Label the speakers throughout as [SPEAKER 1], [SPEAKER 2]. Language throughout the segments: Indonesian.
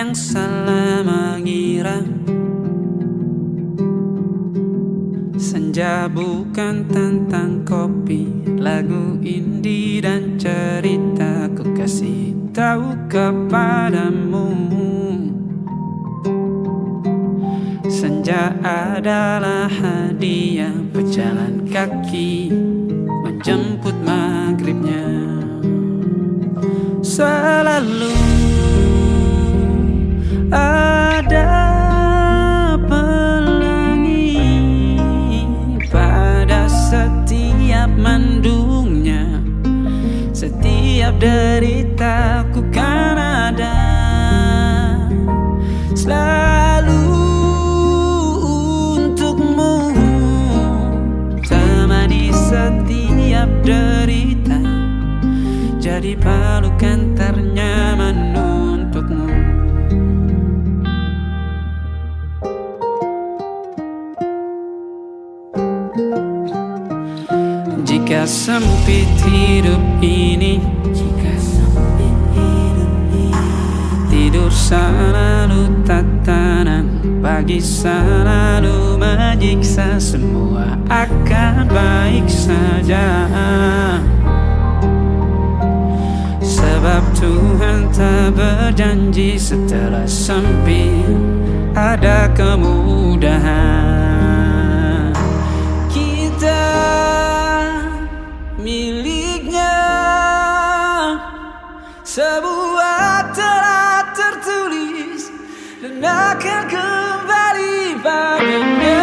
[SPEAKER 1] yang salah mengira senja bukan tentang kopi, lagu indie dan cerita ku kasih tahu kepadamu. Senja adalah hadiah pejalan kaki menjemput maghribnya. Selalu ada pelangi pada setiap mendungnya. Setiap deritaku kan ada selalu untukmu, temani setiap derita, jadi pelukan ternyaman untukmu. Jika sempit hidup ini, tidur selalu tatanan, pagi selalu menyiksa, semua akan baik saja. Sebab Tuhan tak berjanji setelah sempit ada kemudahan. Kita miliknya, sebuah telah tertulis dan akan kembali padanya.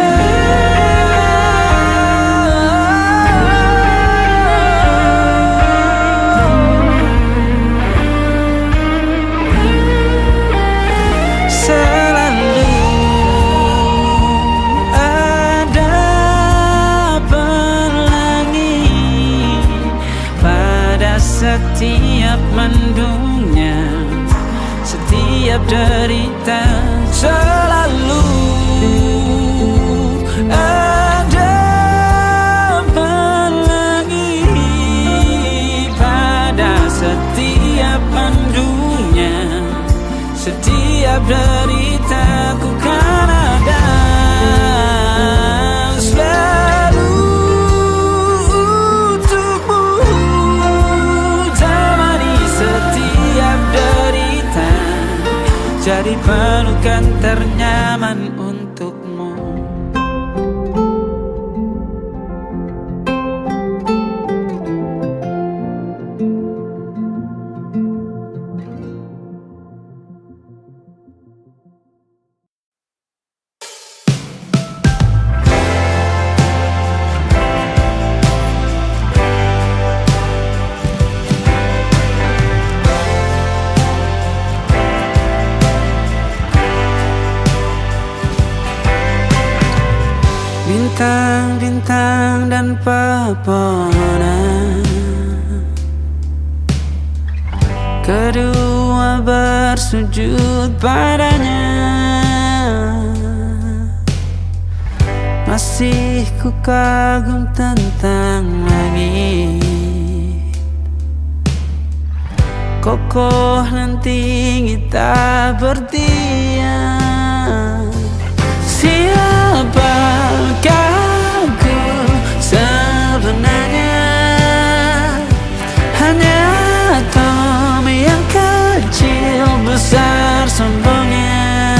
[SPEAKER 1] Setiap mendungnya, setiap derita, selalu ada pelangi pada setiap mendungnya. Setiap derita ku kan ada jadi pelukan ternyaman untukmu. Bintang-bintang dan pepohonan, kedua bersujud padanya. Masih ku kagum tentang langit, kokoh dan tinggi tak bertiang. Siapakah aku sebenarnya? Hanya Tom yang kecil besar sombongnya.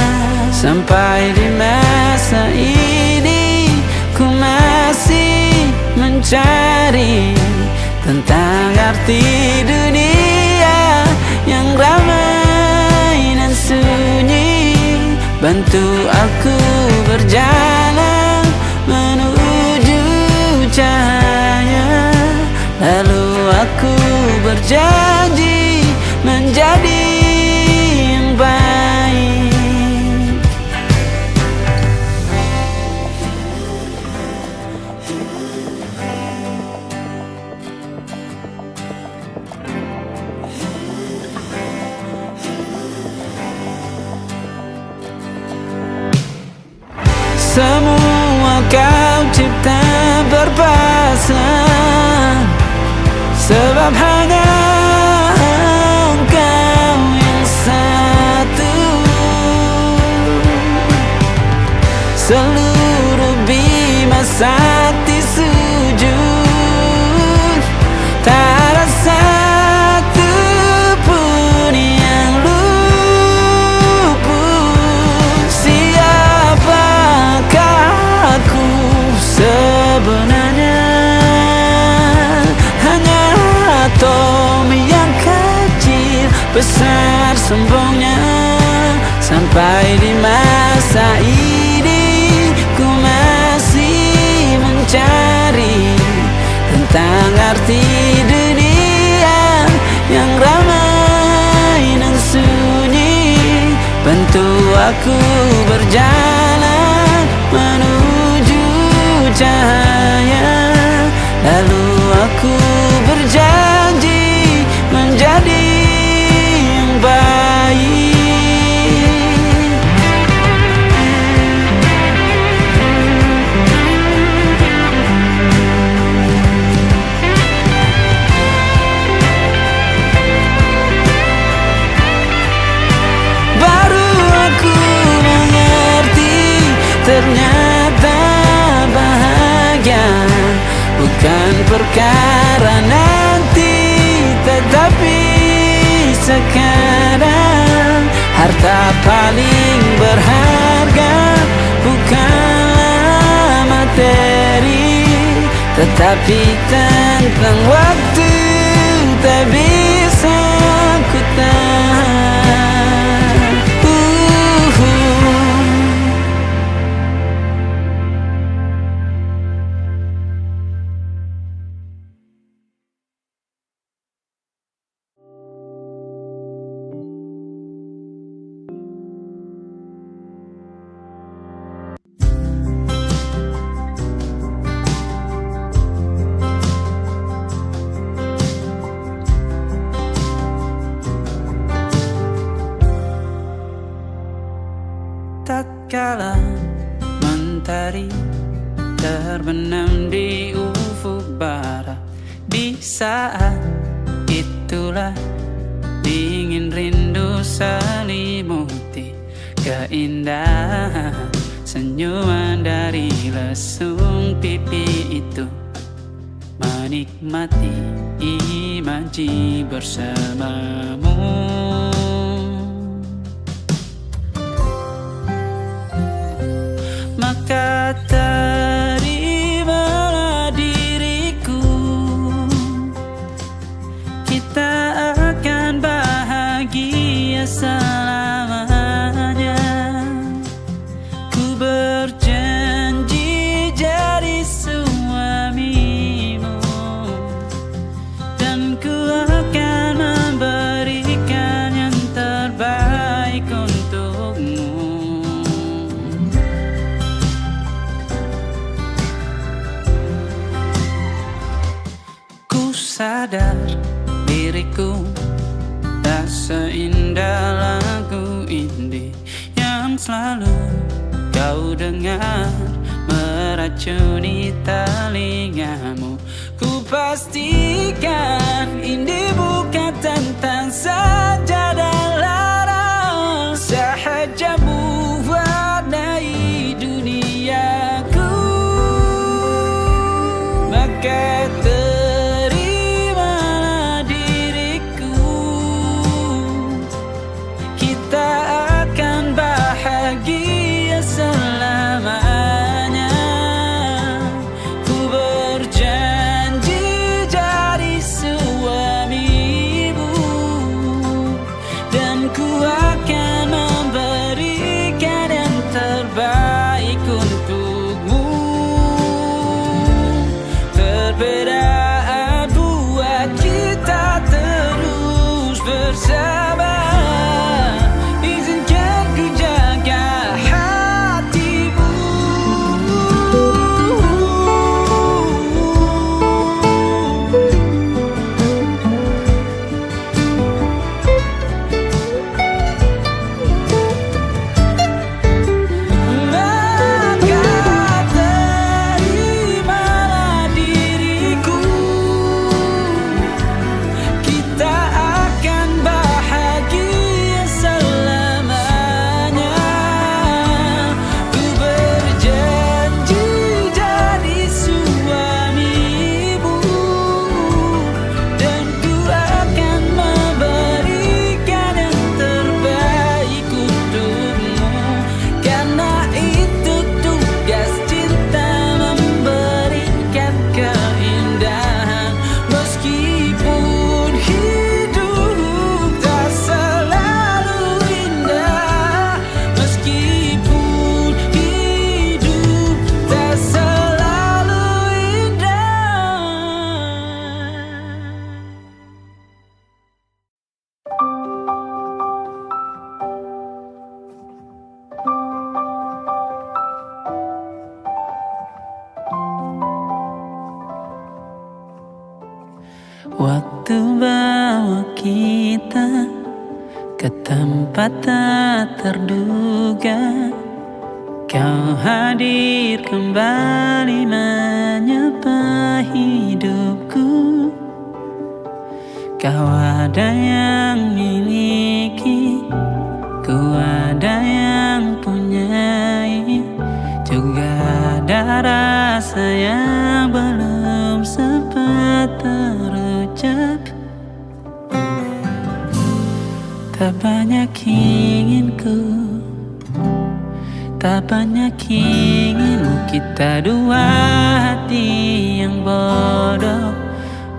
[SPEAKER 1] Sampai di masa ini ku masih mencari tentang arti dunia yang ramai dan sunyi. Bantu aku berjalan menuju cahaya, lalu aku berjanji menjadi yang baik. Semua kau cipta berpasang, sebab hanya engkau yang satu. seluruh bima sakti sujud. Tak ada satu pun yang luput. Siapakah aku sebenarnya? Hanya atom yang kecil, besar sombongnya. Sampai di masa ini ku masih mencari tentang arti dunia yang ramai dan sunyi. Bantu aku berjalan menuju cahaya, lalu aku berjanji menjadi yang baik. Ternyata bahagia bukan perkara nanti, tetapi sekarang. Harta paling berharga bukanlah materi, tetapi tentang waktu tak bisa ku tahan. Tatkala mentari terbenam di ufuk barat, di saat itulah dingin rindu selimuti keindahan senyuman dari lesung pipi itu. Menikmati imaji bersamamu. Maka terimalah diriku, kita akan bahagia selamanya. Ku berjanji jadi suamimu, dan ku akan memberikan yang terbaik untukmu. Sadar diriku tak seindah lagu indie yang selalu kau dengar meracuni telingamu. Ku pastikan indie bukan tentang sajadah larang, sahaja mewarnai duniaku. Maka bahagia selamanya. Ku berjanji jadi suamimu, dan ku akan memberikan yang terbaik untukmu. Perbedaan buat kita terus bersama. Kita akan bahagia Waktu bawa kita ke tempat tak terduga, kau hadir kembali menyapa hidupku. Kau ada yang miliki, ku ada yang punyai, juga ada rasa yang belum sempat terucap. Tak banyak inginku, tak banyak inginmu, kita dua hati yang bodoh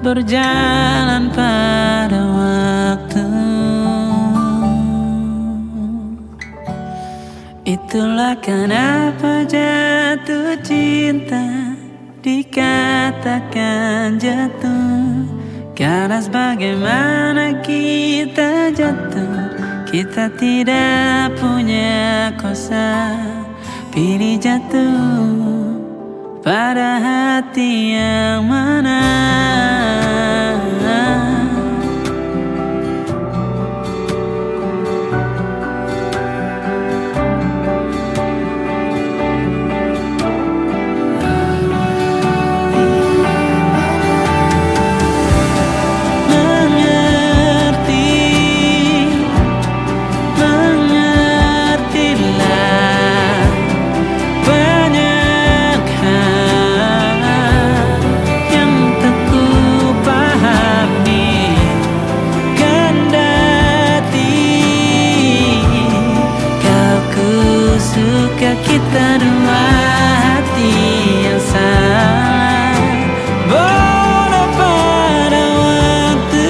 [SPEAKER 1] berjalan pada waktu. Itulah kenapa jatuh cinta dikatakan jatuh, karena sebagaimana kita jatuh, kita tidak punya kuasa. Pilih jatuh pada hati yang mana. Kita dua hati yang sama, bodoh pada waktu.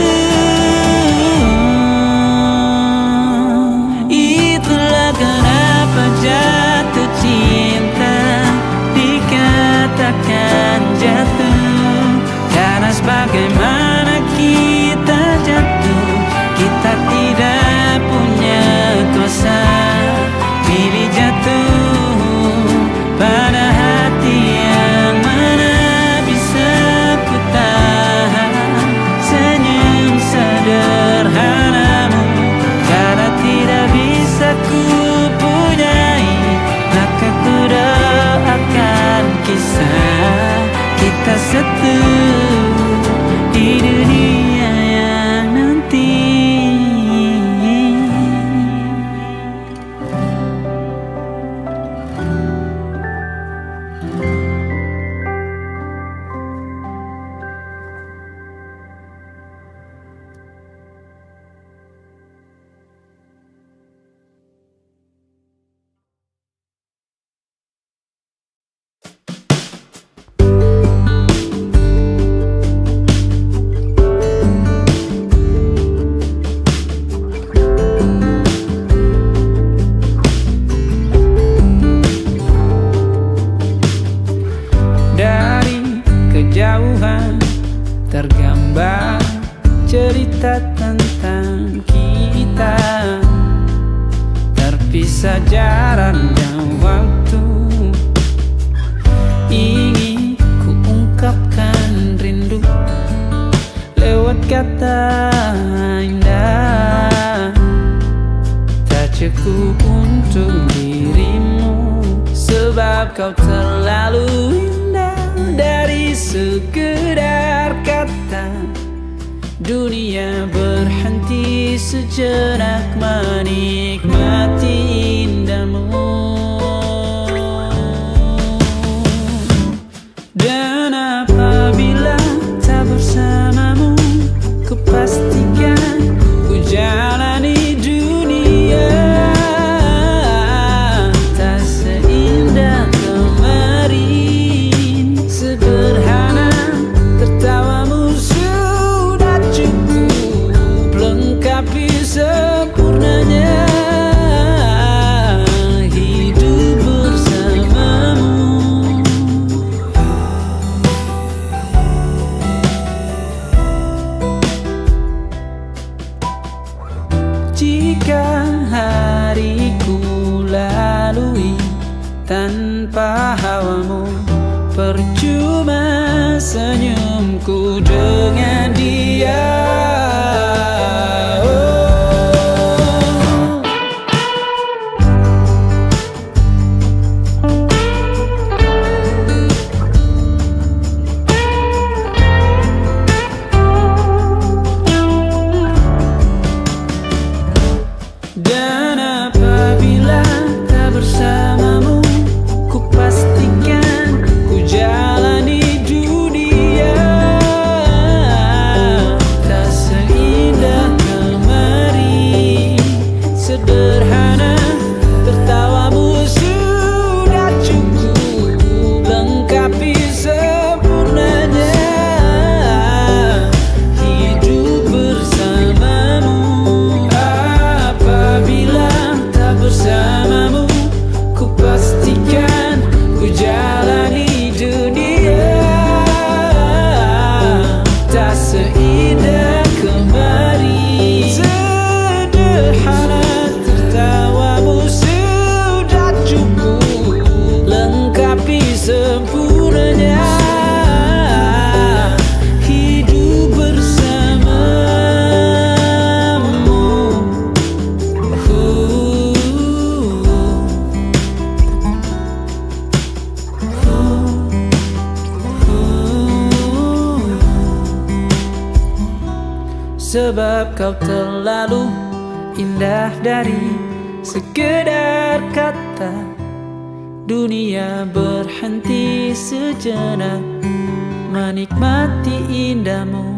[SPEAKER 1] Itulah kenapa jatuh cinta dikatakan jatuh, karena sebagaimana kita jatuh, kita tidak punya kuasa. Pilih jatuh pada hati yang mana. Bisa ku tahan senyum sederhanamu, karena tidak bisa ku punyai, maka ku doakan kisah kita satu di dunia yang nanti. Kejauhan tergambar cerita tentang kita, terpisah jarak dan waktu. Ingin ku ungkapkan rindu lewat kata indah, tak cukup untuk dirimu, sebab kau terlalu indah. Dari sekedar kata, dunia berhenti sejenak menikmati indahmu. Dan apabila tak bersamamu, ku pastikan ku jalani dunia tak seindah kemarin. Sederhana tertawamu sudah cukup lengkapi sempurnanya hidup bersamamu. Jika hariku lalui tanpa hawamu, percuma senyumku dengan dia. Dan apabila tak bersamamu, ku pastikan ku jalani dunia tak seindah kemari. Sederhana, tertawamu sudah cukup lengkapi sempurnanya hidup bersamamu. Apabila tak bersamamu, ku pastikan ku jalani dunia tak seindah kemari. Sederhana, tertawamu sudah cukup lengkapi sempurnanya hidup bersamamu. Sebab kau terlalu indah dari sekedar kata. Dunia berhenti sejenak menikmati indahmu.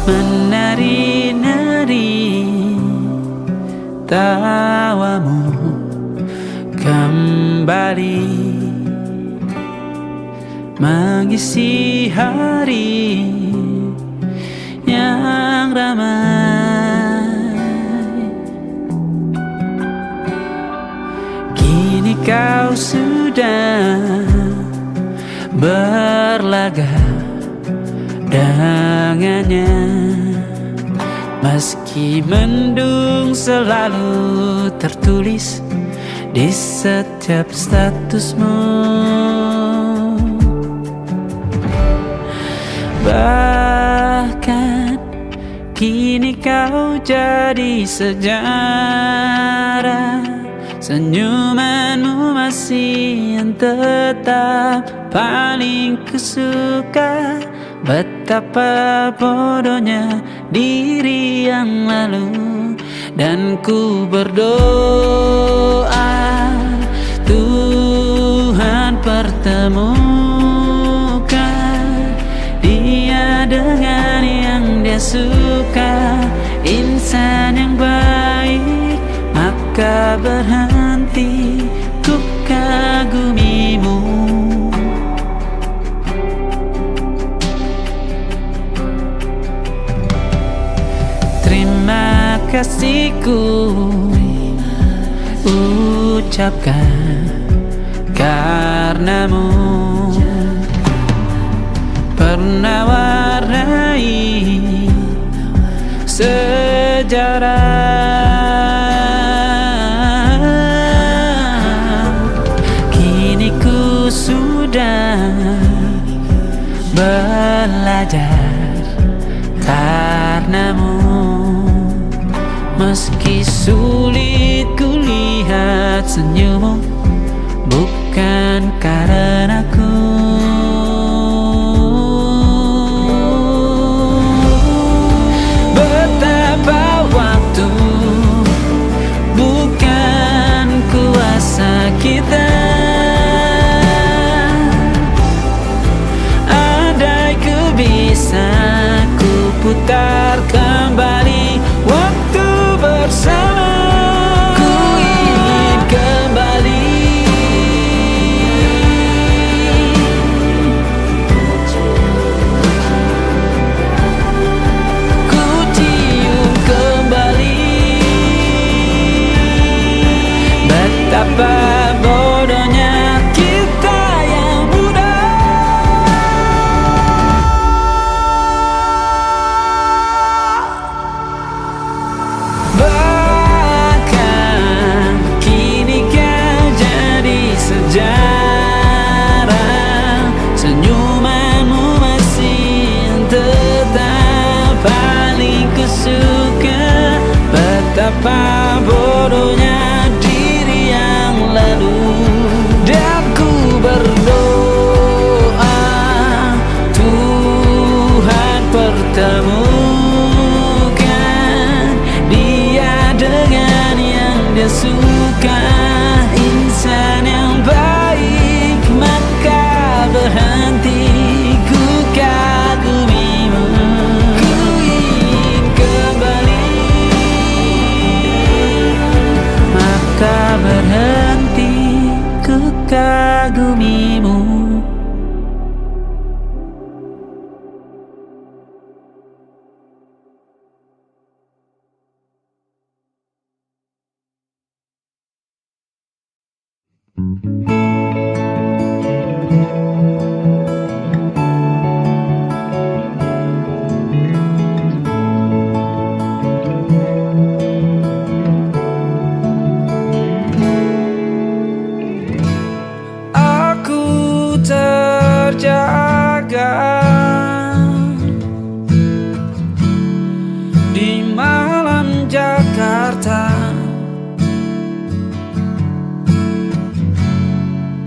[SPEAKER 1] Menari-nari tawamu kembali mengisi hari yang ramai. Kini kau sudah berlaga dengannya, meski mendung selalu tertulis di setiap statusmu. Bahkan kini kau jadi sejarah, senyumanmu masih yang tetap paling kusuka. Betapa bodohnya diri yang lalu, dan ku berdoa Tuhan pertemukan dia dengan yang dia suka. Insan yang baik, maka berhenti ku kagumimu. Terima kasihku ucapkan karenamu pernah warnai sejarah. Kini ku sudah belajar karenamu. Meski sulit kulihat senyummu, bukan karenaku. Betapa waktu bukan kuasa kita. Andai ku bisa ku putar kembali waktu bersama, ku ingin kembali suka insan yang baik, maka berhenti ku kagumimu. Ku ingin kembali, maka berhenti ku kagumimu. Aku terjaga di malam Jakarta.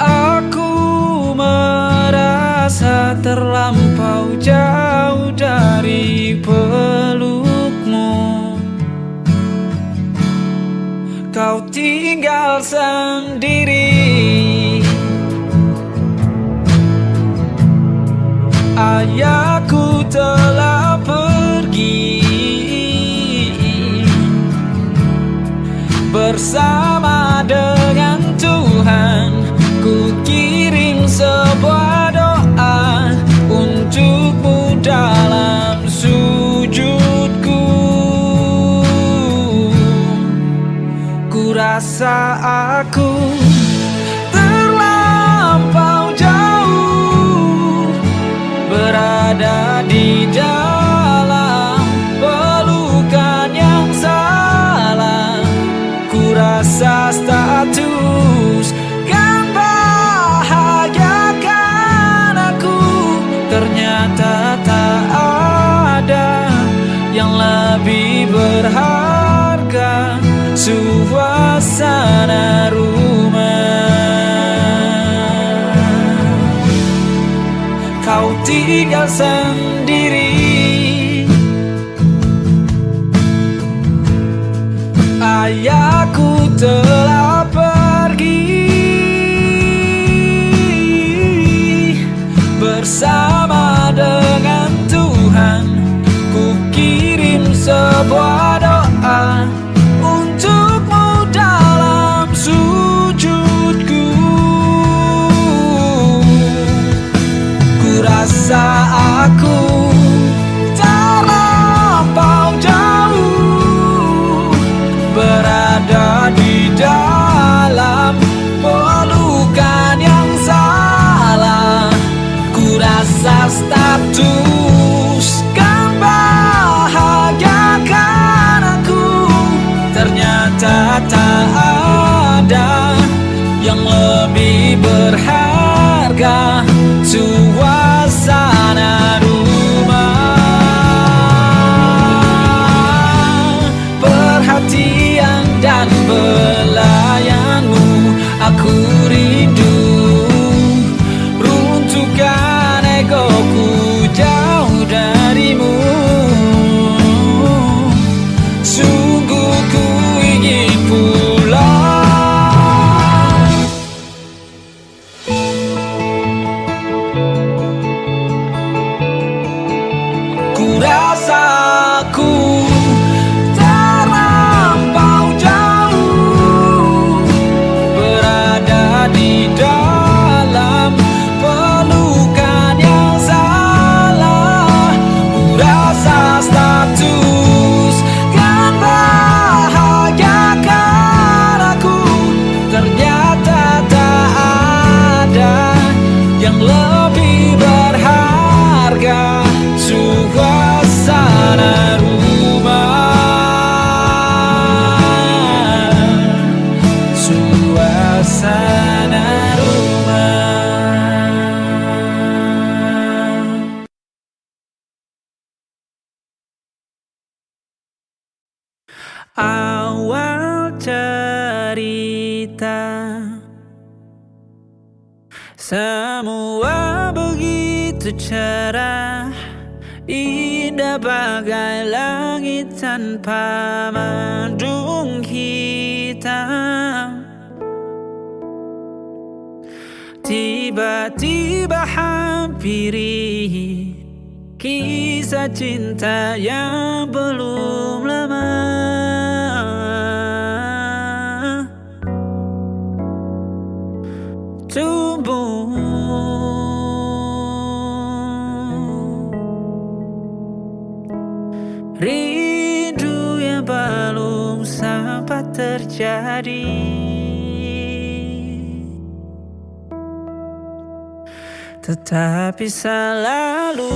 [SPEAKER 1] Aku merasa terlampau jauh dari pelukmu. Kau tinggal sendiri, ayahku telah pergi bersama dengan Tuhan. Ku kirim sebuah doa untukmu dalam sujudku. Ku rasa aku terlampau jauh berada di dalam pelukan yang salah. Ku rasa status kan bahagiakan aku, ternyata tak ada yang lebih berharga suasana rumah. Kau tinggal sendiri, ayahku telah pergi bersama dengan Tuhan. Ku kirim sebuah doa untukmu dalam sujudku. Ku rasa aku terlampau jauh berada di dalam pelukan yang salah. Ku rasa status kan bahagiakan aku, ternyata tak ada yang lebih berharga suasana rumah. Perhatian dan belayanmu aku rindu, runtuhkan egoku jauh darimu. Sungguh ku ingin pulang. Ku rasa aku terlampau jauh berada di dalam pelukan yang salah. Ku rasa status kan bahagiakan aku, ternyata tak ada yang lebih berharga suasana rumah. Suasana rumah. Awal cerita semua begitu cerah, indah bagai langit tanpa mendung hitam. Tiba-tiba hampiri kisah cinta yang belum lama. Tumbuh rindu yang belum sempat terjadi, tetapi selalu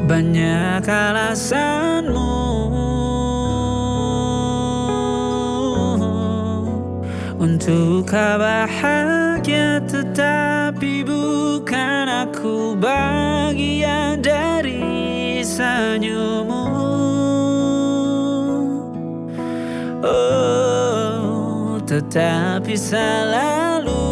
[SPEAKER 1] banyak alasanmu untuk kau bahagia, tetapi bukan aku bagian dari senyummu. Oh, tetapi selalu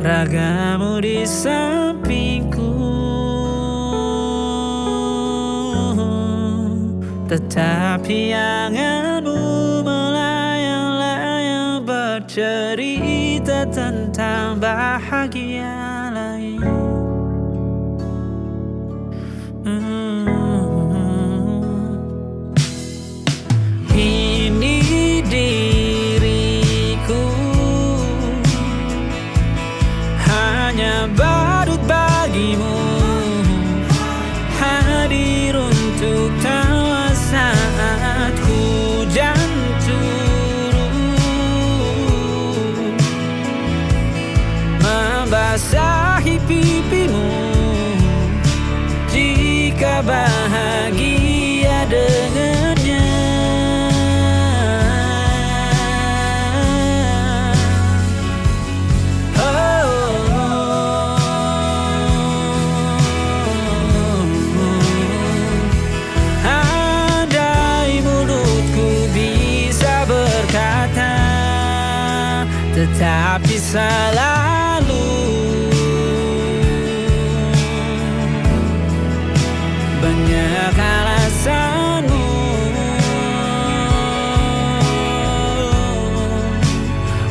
[SPEAKER 1] ragamu di sampingku, tetapi anganmu melayang-layang bercerita tentang bahagia lain. Ini diriku hanya badut bagimu, hadir untuk tawa saat hujan turun, membasahi pipimu jika bahagia dengannya. Tetapi selalu banyak alasanmu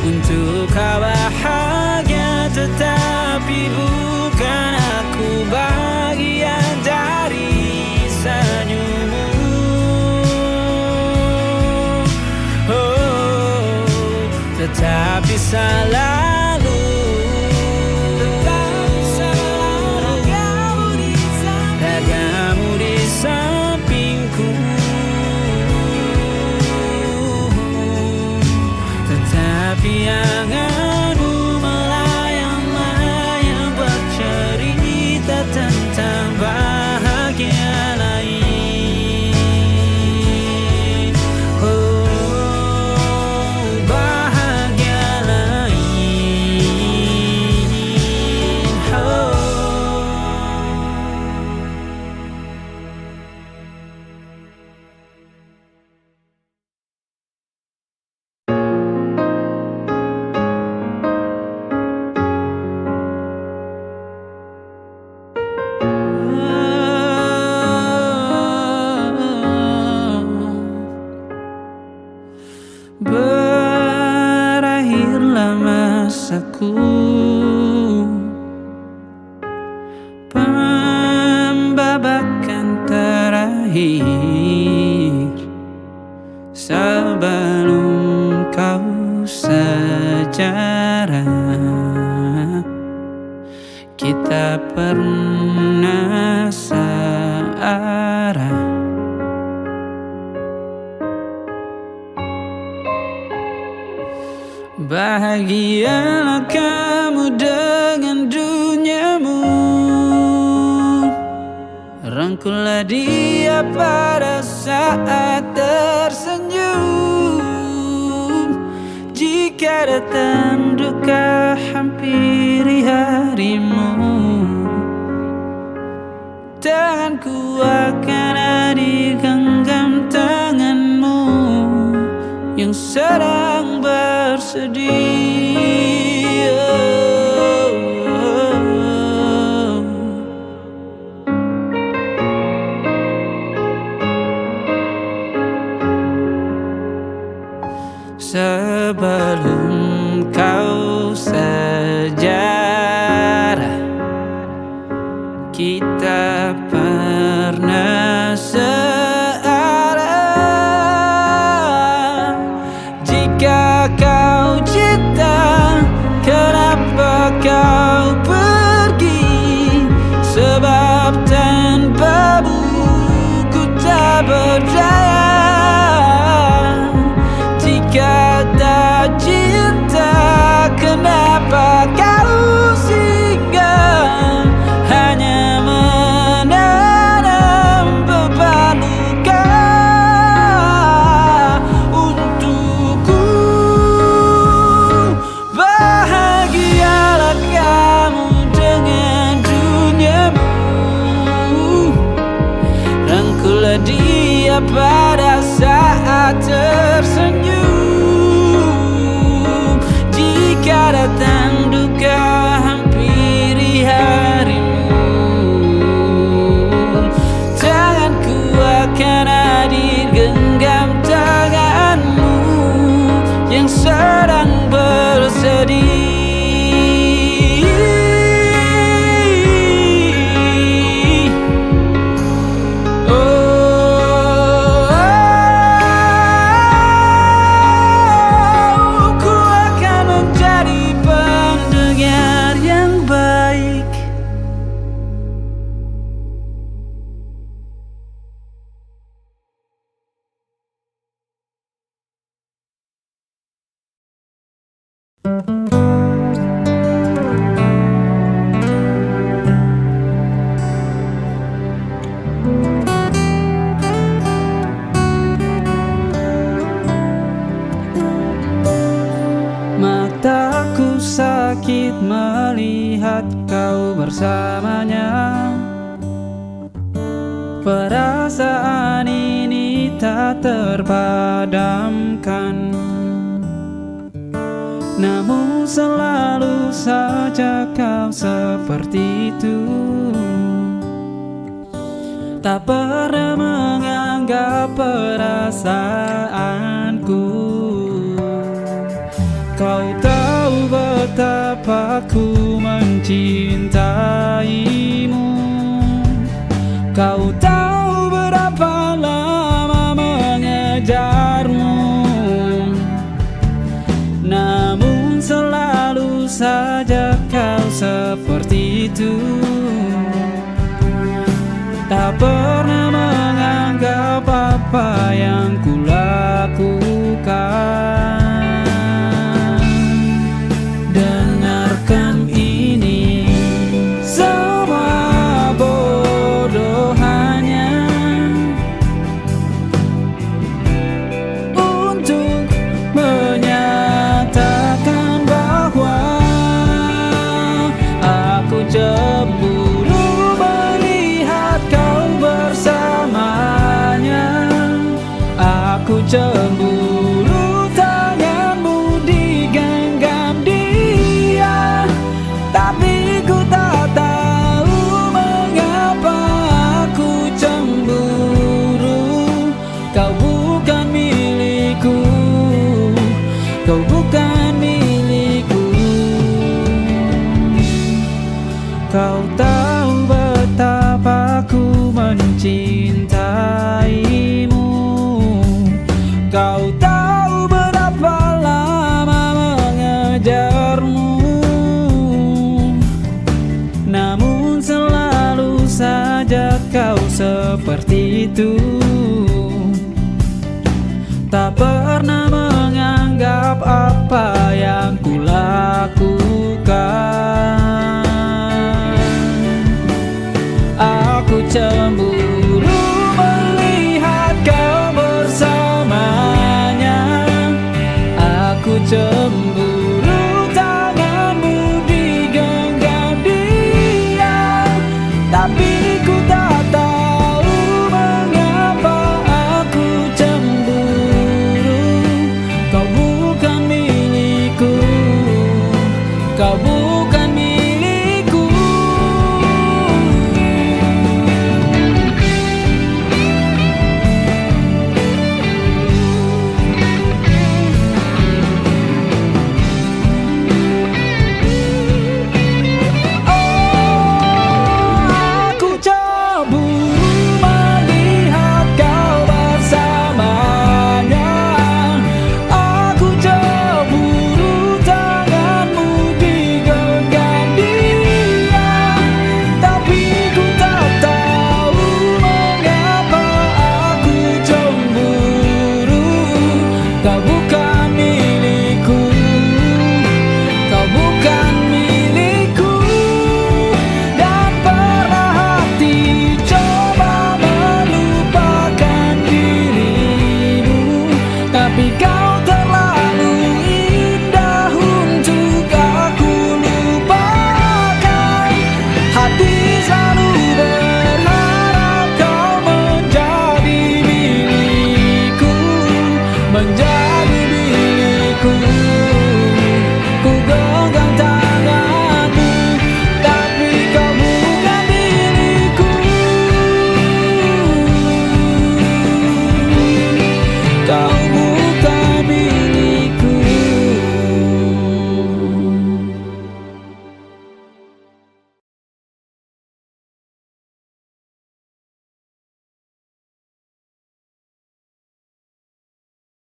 [SPEAKER 1] untuk kau bahagia, tetapi bukan aku bagian dari senyummu. Tetapi selalu ragamu di sampingku, tetapi anganmu melayang-layang bercerita tentang bahagia lain. Berakhirlah masaku, pembabakan terakhir sebelum kau sejarah. Kita pernah searah, bahagialah kamu dengan duniamu, rangkullah dia pada saat tersenyum. Jika datang duka hampiri harimu, tanganku akan di genggam tanganmu yang sedang bersedih. sebelum kau sejarah. Kita pernah searah. Jika kau cinta, kenapa kau pergi? Sebab tanpamu ku tak berdaya. Jika tak cinta, kenapa kau singgah? Hanya menanam beban luka untukku. Bahagialah kamu dengan duniamu. Rangkullah dia pada saat tersenyum. Jika datang duka hampiri harimu, tanganku akan hadir genggam tanganmu yang sedang bersedih. Mataku sakit melihat kau bersamanya. Perasaan ini tak terpadamkan, namun selalu saja kau seperti itu. Tak pernah menganggap perasaanku. Kau tahu betapa ku mencintaimu. Kau tahu berapa lama mengejarmu, namun selalu saja kau seperti itu. Tak pernah menganggap apa yang kulakukan. Dengarkan ini, semua bodoh hanya untuk menyatakan bahwa aku cemburu melihat kau bersamanya. Aku cemburu tanganmu digenggam dia, tapi ku tak tahu mengapa aku cemburu. Kau bukan milikku, kau bukan milikku. Kau tahu betapa ku mencintaimu. Kau tahu berapa lama mengejarmu, namun selalu saja kau seperti itu. Tak pernah menganggap apa yang kulakukan.